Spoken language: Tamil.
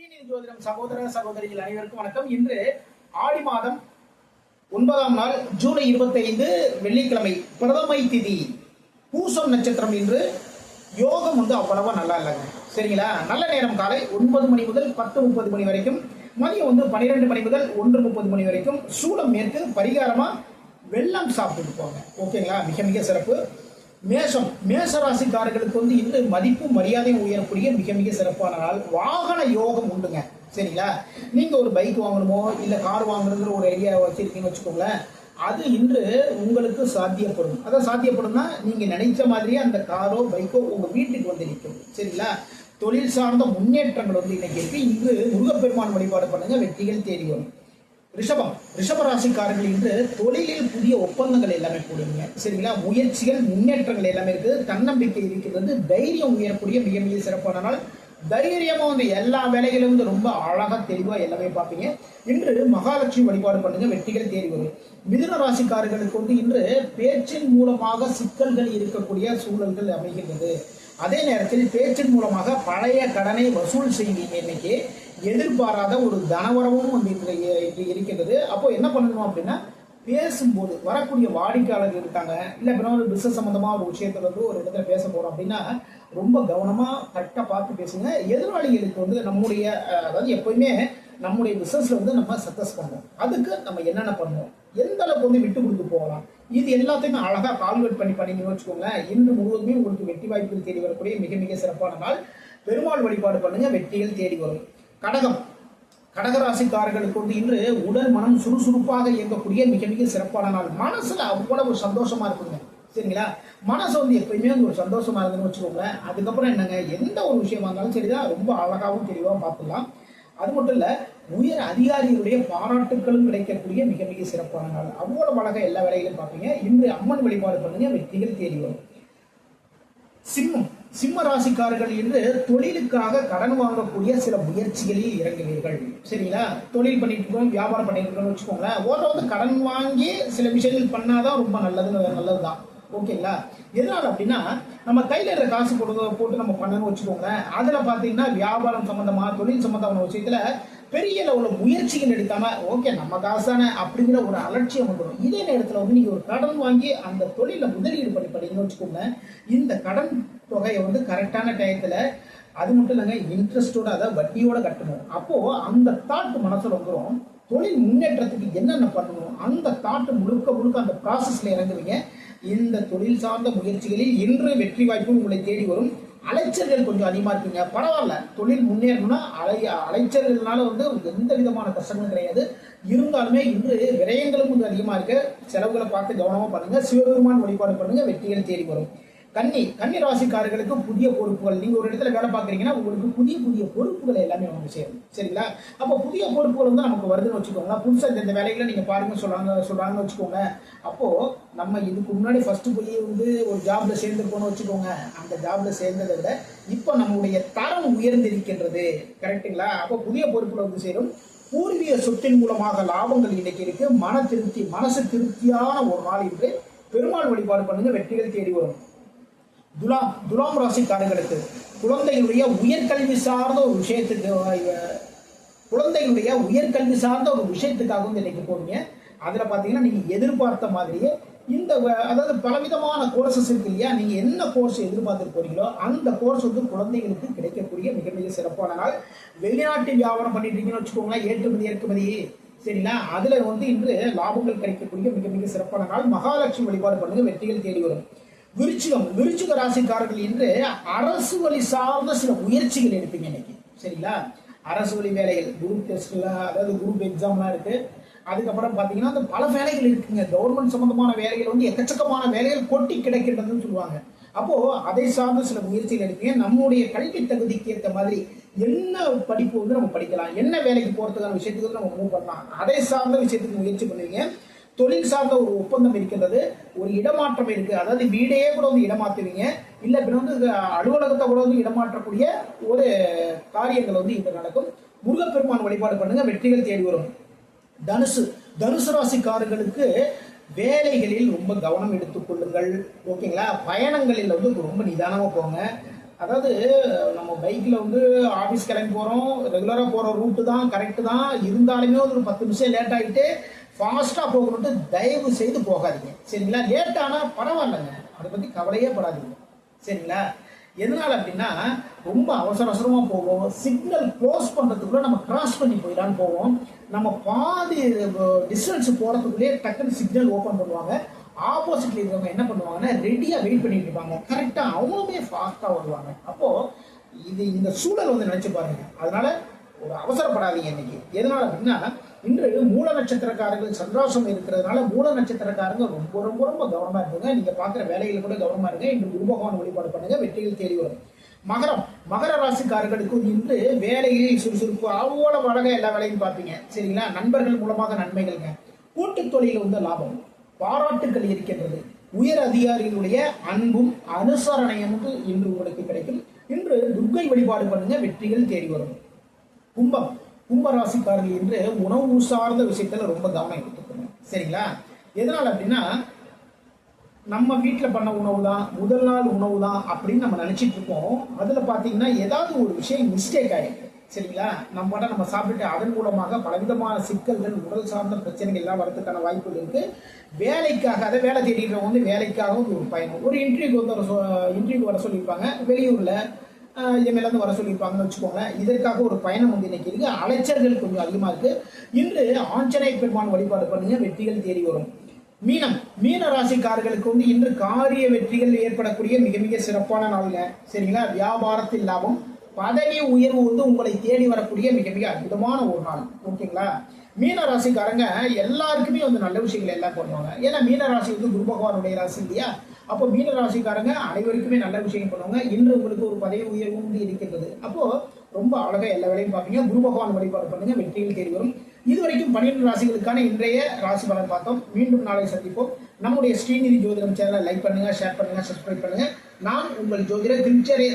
டிஎன்ஏ ஜோதிடம் சகோதர சகோதரிகள் அனைவருக்கும் வணக்கம். இன்று ஆடி மாதம் 9ஆம் நாள் ஜூலை 25 வெள்ளிக்கிழமை பிரதமை திதி பூசம் நட்சத்திரம். இன்று யோகம் அவ்வளவா நல்லா இல்லைங்க. சரிங்களா? நல்ல நேரம் காலை 9 மணி முதல் 10:30 மணி வரைக்கும், மதியம் 12 மணி முதல் 1:30 மணி வரைக்கும். சூலம் மேற்கு, பரிகாரமா வெள்ளம் சாப்பிட்டு போங்க. ஓகேங்களா? மிக மிக சிறப்பு. மேச ராசிக்காரர்களுக்கு இன்று மதிப்பு மரியாதையும் உயரக்கூடிய மிக மிக சிறப்பான நாள். வாகன யோகம் உண்டுங்க. சரிங்களா? நீங்க ஒரு பைக் வாங்கணுமோ இல்ல கார் வாங்கணுங்கிற ஒரு ஐடியா வச்சிருக்கீங்கன்னு வச்சுக்கோங்களேன், அது இன்று உங்களுக்கு சாத்தியப்படும். அதான் சாத்தியப்படும்னா நீங்க நினைச்ச மாதிரியே அந்த காரோ பைக்கோ உங்க வீட்டுக்கு வந்து நிற்கும். சரிங்களா? தொழில் சார்ந்த முன்னேற்றங்கள் இன்னைக்கு இருக்கு. இன்று முருகப்பெருமான் வழிபாடு பண்ணுங்க, வெற்றிகள் தேடி வரும். ரிஷப ராசிக்காரர்கள் இன்று தொழிலில் புதிய ஒப்பந்தங்கள் எல்லாமே போடுவீங்க. சரிங்களா? முயற்சிகள் முன்னேற்றங்கள் எல்லாமே இருக்குது. தன்னம்பிக்கை இருக்கிறது. தைரியம் உயரக்கூடிய மிக மிக சிறப்பான நாள். தைரியமா எல்லா வேலைகளும் ரொம்ப அழகா தெளிவா எல்லாமே பார்ப்பீங்க. இன்று மகாலட்சுமி வழிபாடு பண்ணுங்க, வெற்றிகள் தேடி வரும். மிதுன ராசிக்காரர்களுக்கு இன்று பேச்சின் மூலமாக சிக்கல்கள் இருக்கக்கூடிய சூழல்கள் அமைகின்றது. அதே நேரத்தில் பேச்சின் மூலமாக பழைய கடனை வசூல் செய்வீங்க. இன்னைக்கு எதிர்பாராத ஒரு தனவரமும் இருக்கின்றது. அப்போ என்ன பண்ணணும் அப்படின்னா, பேசும்போது வரக்கூடிய வாடிக்கையாளர்கள் இருக்காங்க, இல்லை அப்படின்னா ஒரு பிசினஸ் சம்பந்தமா ஒரு விஷயத்துல ஒரு இடத்துல பேச போறோம் அப்படின்னா ரொம்ப கவனமா கரெக்டா பார்த்து பேசுங்க. எதிராளிகளுக்கு நம்முடைய அதாவது எப்பயுமே நம்முடைய பிசினஸ்ல நம்ம சக்சஸ் பண்ணுவோம். அதுக்கு நம்ம என்னென்ன பண்ணுவோம், எந்த அளவுக்கு விட்டு கொடுத்து போகலாம், இது எல்லாத்தையுமே அழகா கால்குலேட் பண்ணி வச்சுக்கோங்களேன். இன்று முழுவதுமே உங்களுக்கு வெற்றி வாய்ப்புகள் தேடி வரக்கூடிய மிக மிக சிறப்பான நாள். பெருமாள் வழிபாடு பண்ணுங்க, வெற்றிகள் தேடி வரும். கடகராசிக்காரர்களுக்கு இன்று உடல் மனம் சுறுசுறுப்பாக இயங்கக்கூடிய மிக மிக சிறப்பான நாள். மனசுல அவ்வளவு சந்தோஷமா இருக்குங்க. சரிங்களா? மனசு எப்பயுமே ஒரு சந்தோஷமா இருக்குன்னு வச்சுக்கோங்களேன். அதுக்கப்புறம் என்னங்க, எந்த ஒரு விஷயமா இருந்தாலும் சரிதான், ரொம்ப அழகாவும் தெளிவாக பார்த்துக்கலாம். அது மட்டும் இல்ல, உயர் அதிகாரிகளுடைய பாராட்டுகளும் கிடைக்கக்கூடிய மிக மிக சிறப்பான நாள். அவ்வளவு அழகா எல்லா வேலைகளையும் பார்ப்பீங்க. இன்று அம்மன் வழிபாடு பண்ணுங்க, வெற்றிகள் தேடி வரும். சிம்ம ராசிக்காரர்கள் என்று தொழிலுக்காக கடன் வாங்கக்கூடிய சில முயற்சிகளில் இறங்குவீர்கள். சரிங்களா? தொழில் பண்ணிட்டு இருக்கோம், வியாபாரம் பண்ணிட்டு இருக்கோம்னு வச்சுக்கோங்களேன். ஓரளவுக்கு கடன் வாங்கி சில விஷயங்கள் பண்ணாதான் ரொம்ப நல்லதுதான். ஓகேங்களா? எதனால அப்படின்னா, நம்ம கையில இருக்கிற காசு போட்டு நம்ம பண்ணணும்னு வச்சுக்கோங்களேன். அதுல பாத்தீங்கன்னா வியாபாரம் சம்பந்தமா தொழில் சம்பந்தமான விஷயத்துல பெரிய லெவலில் முயற்சிகள் எடுக்காம, ஓகே நம்ம காசு தானே அப்படிங்கிற ஒரு அலட்சியம் வந்துடும். இதே நேரத்தில் நீங்க ஒரு கடன் வாங்கி அந்த தொழில முதலீடு பண்ணீங்கன்னு வச்சுக்கோங்க, இந்த கடன் தொகையை கரெக்டான டயத்துல, அது மட்டும் இல்லைங்க, இன்ட்ரெஸ்டோட அதாவது வட்டியோட கட்டணும். அப்போ அந்த தாட் மனசுல வந்துடும். தொழில் முன்னேற்றத்துக்கு என்னென்ன பண்ணணும், அந்த தாட் முழுக்க அந்த ப்ராசஸ்ல இறங்குவீங்க. இந்த தொழில் சார்ந்த முயற்சிகளில் இன்று வெற்றி வாய்ப்பு உங்களை தேடி வரும். அலைச்சல்கள் கொஞ்சம் அதிகமா இருக்குங்க. பரவாயில்ல, தொழில் முன்னேறணும்னா அலைச்சல்கள்னால எந்த விதமான கஷ்டங்களும் கிடையாது. இருந்தாலுமே இன்று விரயங்களும் அதிகமா இருக்கு. செலவுகளை பார்த்து கவனமா பண்ணுங்க. சிவபெருமான் வழிபாடு பண்ணுங்க, வெற்றிகள் தேடி வரும். கன்னி ராசிக்காரர்களுக்கு புதிய பொறுப்புகள். நீங்க ஒரு இடத்துல வேலை பார்க்குறீங்கன்னா உங்களுக்கு புதிய பொறுப்புகள் எல்லாமே சேரும். சரிங்களா? அப்போ புதிய பொறுப்புகள் நமக்கு வருதுன்னு வச்சுக்கோங்க. புதுசா இந்த வேலைகளை நீங்க பாருங்க சொல்றாங்கன்னு வச்சுக்கோங்க. அப்போ நம்ம இதுக்கு முன்னாடி ஃபர்ஸ்ட் போய் ஒரு ஜாப்ல சேர்ந்துருக்கோம்னு வச்சுக்கோங்க. அந்த ஜாப்ல சேர்ந்ததை விட இப்போ நம்முடைய தரம் உயர்ந்திருக்கின்றது. கரெக்டுங்களா? அப்போ புதிய பொறுப்புகள் சேரும். பூர்வீக சொத்தின் மூலமாக லாபங்கள் இன்னைக்கு இருக்கு. மனசு திருப்தியான ஒரு நாள் இருக்கு. பெருமாள் வழிபாடு பண்ணுங்க, வெற்றிகள் தேடி வரும். துலாம் ராசிக்காரர்களுக்கு குழந்தைகளுடைய உயர்கல்வி சார்ந்த ஒரு விஷயத்துக்காக இன்னைக்கு போவீங்க. அதுல பாத்தீங்கன்னா நீங்க எதிர்பார்த்த மாதிரியே அதாவது பலவிதமான கோர்சஸ் இருக்கு இல்லையா, நீங்க என்ன கோர்ஸ் எதிர்பார்த்து போறீங்களோ அந்த கோர்ஸ் குழந்தைகளுக்கு கிடைக்கக்கூடிய மிக மிக சிறப்பான நாள். வெளிநாட்டு வியாபாரம் பண்ணிட்டு இருக்கீங்கன்னு வச்சுக்கோங்களேன், ஏற்றுமதி இறக்குமதி. சரிங்களா? அதுல இன்று லாபங்கள் கிடைக்கக்கூடிய மிக மிக சிறப்பான நாள். மகாலட்சுமி வழிபாடு பண்ணுங்க, வெற்றிகள் தேடி வரும். விருச்சிக ராசிக்காரர்கள் இன்று அரசு வழி சார்ந்த சில முயற்சிகள் எடுப்பீங்க இன்னைக்கு. சரிங்களா? அரசு வழி வேலைகள், குரூப் டெஸ்ட்ல, அதாவது குரூப் எக்ஸாம்லாம் இருக்கு. அதுக்கப்புறம் பாத்தீங்கன்னா அந்த பல வேலைகள் இருக்குங்க. கவர்மெண்ட் சம்பந்தமான வேலைகள் எக்கச்சக்கமான வேலைகள் கொட்டி கிடைக்கின்றதுன்னு சொல்லுவாங்க. அப்போ அதை சார்ந்த சில முயற்சிகள் எடுப்பீங்க. நம்முடைய கல்வி தகுதிக்கு ஏற்ற மாதிரி என்ன படிப்பு நம்ம படிக்கலாம், என்ன வேலைக்கு போறதுக்கான விஷயத்துக்கு நம்ம மூவ் பண்ணலாம், அதை சார்ந்த விஷயத்துக்கு முயற்சி பண்ணுவீங்க. தொழில் சார்ந்த ஒரு ஒப்பந்தம் இருக்கின்றது. ஒரு இடமாற்றம் இருக்கு. அதாவது வீடையே கூட இடமாற்றுவீங்க, இல்ல அலுவலகத்தை கூட இடமாற்றக்கூடிய ஒரு காரியங்கள் இங்க நடக்கும். முருகப்பெருமான் வழிபாடு பண்ணுங்க, வெற்றிகள் தேடி வரும். தனுசு ராசிக்காரர்களுக்கு வேலைகளில் ரொம்ப கவனம் எடுத்துக் கொள்ளுங்கள். ஓகேங்களா? பயணங்களில் ரொம்ப நிதானமா போங்க. அதாவது நம்ம பைக்கில் வந்து ஆஃபீஸ் கிளம்பி போகிறோம், ரெகுலராக போகிற ரூட்டு தான் கரெக்டு தான், இருந்தாலுமே ஒரு 10 நிமிஷம் லேட் ஆகிட்டு ஃபாஸ்ட்டாக போகணுன்ட்டு தயவு செய்து போகாதீங்க. சரிங்களா? லேட் ஆனால் பரவாயில்லைங்க, அதை பற்றி கவலையே படாதீங்க. சரிங்களா? எதனால் அப்படின்னா ரொம்ப அவசர அவசரமாக போவோம், சிக்னல் க்ளோஸ் பண்ணுறதுக்குள்ளே நம்ம கிராஸ் பண்ணி போயிடான்னு போவோம். நம்ம பாதி டிஸ்டன்ஸ் போகிறதுக்குள்ளேயே டக்குன்னு சிக்னல் ஓப்பன் பண்ணுவாங்க. ஆப்போசிட்ல இருக்கிறவங்க என்ன பண்ணுவாங்கன்னா ரெடியா வெயிட் பண்ணிட்டு இருப்பாங்க, கரெக்டா அவங்களுமே ஃபாஸ்டா வருவாங்க. அப்போ இந்த சூழல் வந்து நினைச்சு பாருங்க. அதனால ஒரு அவசரப்படாதீங்க இன்னைக்கு. எதனால அப்படின்னா இன்று மூல நட்சத்திரக்காரர்கள் சந்திராசம் இருக்கிறதுனால மூல நட்சத்திரக்காரங்க ரொம்ப ரொம்ப ரொம்ப கவனமா இருந்துங்க. நீங்க பாக்குற வேலைகளை கூட கவனமா இருங்க. இன்று குரு பகவான் வழிபாடு பண்ணுங்க, வெற்றிகள் தேடி வரும். மகர ராசிக்காரர்களுக்கு இன்று வேலையில் சுறுசுறுப்பு அவ்வளோ அழகா எல்லா வேலையும் பார்ப்பீங்க. சரிங்களா? நண்பர்கள் மூலமாக நன்மைகள்ங்க, கூட்டு தொழில வந்து லாபம், பாராட்டுக்கள் இருக்கின்றது, உயர் அதிகாரிகளுடைய அன்பும் அனுசரணையும் இன்று உங்களுக்கு கிடைக்கும். இன்று துர்க்கை வழிபாடு பண்ணுங்க, வெற்றிகள் தேடி வரும். கும்ப ராசிக்காரர்கள் இன்று உணவு சார்ந்த விஷயத்துல ரொம்ப கவனம் எடுத்துக்கணும். சரிங்களா? எதனால அப்படின்னா நம்ம வீட்டில் பண்ண உணவு தான், முதல் நாள் உணவு தான் அப்படின்னு நம்ம நினைச்சிட்டு இருக்கோம். அதுல பாத்தீங்கன்னா ஏதாவது ஒரு விஷயம் மிஸ்டேக் ஆயிருக்கு. சரிங்களா? நம்ம சாப்பிட்டு அதன் மூலமாக பலவிதமான சிக்கல்கள், உடல் சார்ந்த பிரச்சனைகள் எல்லாம் வரதுக்கான வாய்ப்புகள் இருக்கு. வேலைக்காக அதை வேலை தேடிக்கிறவங்க வந்து வேலைக்காகவும் ஒரு பயணம், ஒரு இன்டர்வியூ வர சொல்லியிருப்பாங்க வெளியூர்ல, இருந்து வர சொல்லியிருப்பாங்கன்னு வச்சுக்கோங்களேன். இதற்காக ஒரு பயணம் வந்து இன்னைக்கு இருக்கு. அலைச்சல்கள் கொஞ்சம் அதிகமா இருக்கு. இன்று ஆஞ்சநேய பெருமான் வழிபாடு பண்ணுங்க, வெற்றிகள் தேடி வரும். மீன ராசிக்காரர்களுக்கு வந்து இன்று காரிய வெற்றிகள் ஏற்படக்கூடிய மிக மிக சிறப்பான நாளுங்க. சரிங்களா? வியாபாரத்தில் லாபம், பதவி உயர்வு வந்து உங்களை தேடி வரக்கூடிய மிக மிக அற்புதமான ஒரு நாள். ஓகேங்களா? மீன ராசிக்காரங்க எல்லாருக்குமே வந்து நல்ல விஷயங்கள் எல்லாம் பண்ணுவாங்க. ஏன்னா மீன ராசி வந்து குரு பகவானுடைய ராசி இல்லையா? அப்போ மீன ராசிக்காரங்க அனைவருக்குமே நல்ல விஷயம் பண்ணுவாங்க. இன்று உங்களுக்கு ஒரு பதவி உயர்வு வந்து இருக்கின்றது. அப்போ ரொம்ப அழகா எல்லா வேலையும் பார்ப்பீங்க. குரு பகவான் வழிபாடு பண்ணுங்க, வெற்றிகள் தேடி வரும். இதுவரைக்கும் 12 ராசிகளுக்கான இன்றைய ராசி பலன் பார்த்தோம். மீண்டும் நாளை சந்திப்போம். நம்முடைய ஸ்ரீநிதி ஜோதிடம் சேனலை லைக் பண்ணுங்க, ஷேர் பண்ணுங்க, சப்ஸ்கிரைப் பண்ணுங்க. நான் உங்கள் ஜோதிடர் திருச்சேரி